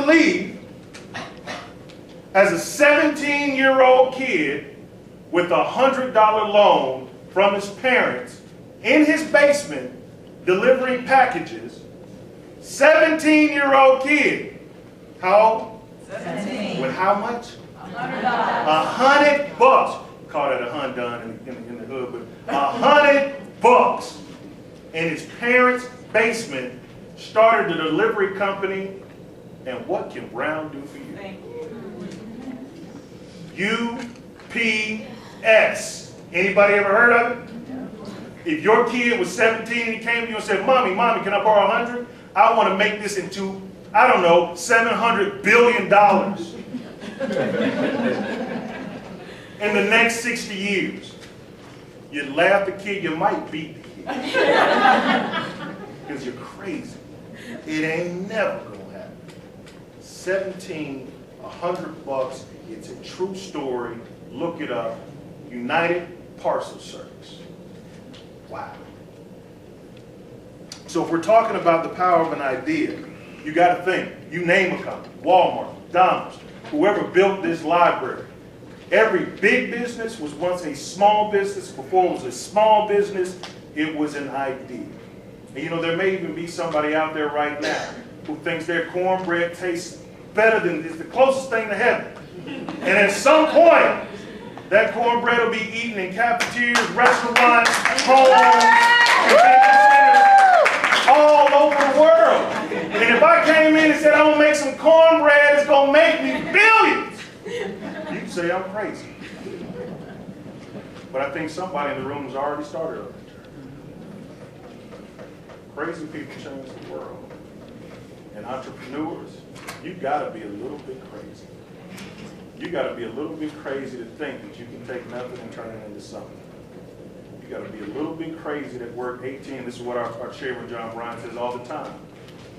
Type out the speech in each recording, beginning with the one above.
believe, as a 17-year-old kid with a $100 loan from his parents in his basement delivering packages, 17-year-old kid, how old? 17. With how much? $100. $100. Call that a hundun in the hood, but $100 in his parents' basement, started a delivery company, and what can Brown do for you? Thank you. UPS. Anybody ever heard of it? If your kid was 17 and he came to you and said, Mommy, can I borrow 100? I want to make this into, I don't know, $700 billion in the next 60 years. You laugh at the kid, you might beat the kid. Because you're crazy. It ain't never going to happen. 17, $100, it's a true story. Look it up. United Parcel Service. Wow. So if we're talking about the power of an idea, you got to think. You name a company, Walmart, McDonald's, whoever built this library. Every big business was once a small business. Before it was a small business, it was an idea. And you know, there may even be somebody out there right now who thinks their cornbread tastes better than, is the closest thing to heaven. And at some point, that cornbread will be eaten in cafeterias, restaurants, homes, all over the world. And if I came in and said, I'm going to make some cornbread, it's going to make me billions, you'd say I'm crazy. But I think somebody in the room has already started on that journey. Crazy people change the world. And entrepreneurs, you've got to be a little bit crazy. You got to be a little bit crazy to think that you can take nothing and turn it into something. You got to be a little bit crazy to work 18. This is what our chairman, John Bryan, says all the time.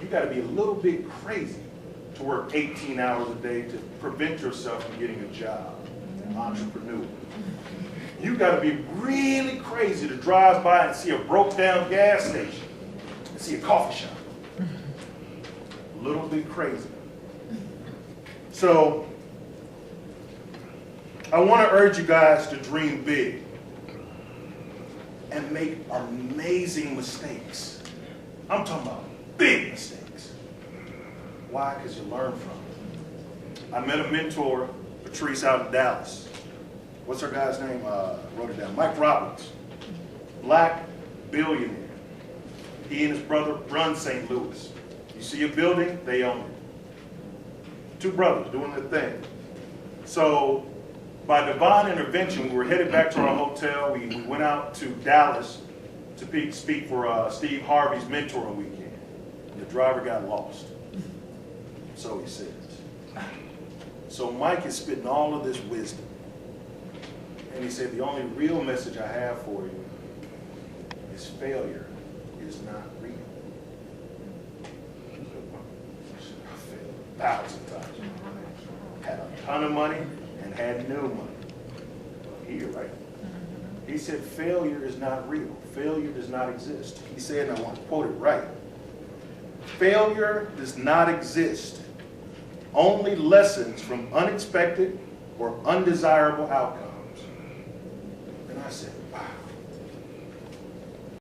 You got to be a little bit crazy to work 18 hours a day to prevent yourself from getting a job, an entrepreneur. You got to be really crazy to drive by and see a broke down gas station and see a coffee shop. A little bit crazy. So, I want to urge you guys to dream big and make amazing mistakes. I'm talking about big mistakes. Why? Because you learn from it. I met a mentor, Patrice, out in Dallas. What's her guy's name? Wrote it down. Mike Roberts. Black billionaire. He and his brother run St. Louis. You see a building, they own it. Two brothers doing their thing. So, by divine intervention, we were headed back to our hotel. We went out to Dallas to speak for Steve Harvey's mentoring weekend. The driver got lost. So he says. So Mike is spitting all of this wisdom. And he said, the only real message I have for you is failure is not real. I failed 1,000 times. Had a ton of money and had no money. Here, right? He said, failure is not real. Failure does not exist. He said, and I want to quote it right, failure does not exist. Only lessons from unexpected or undesirable outcomes. And I said,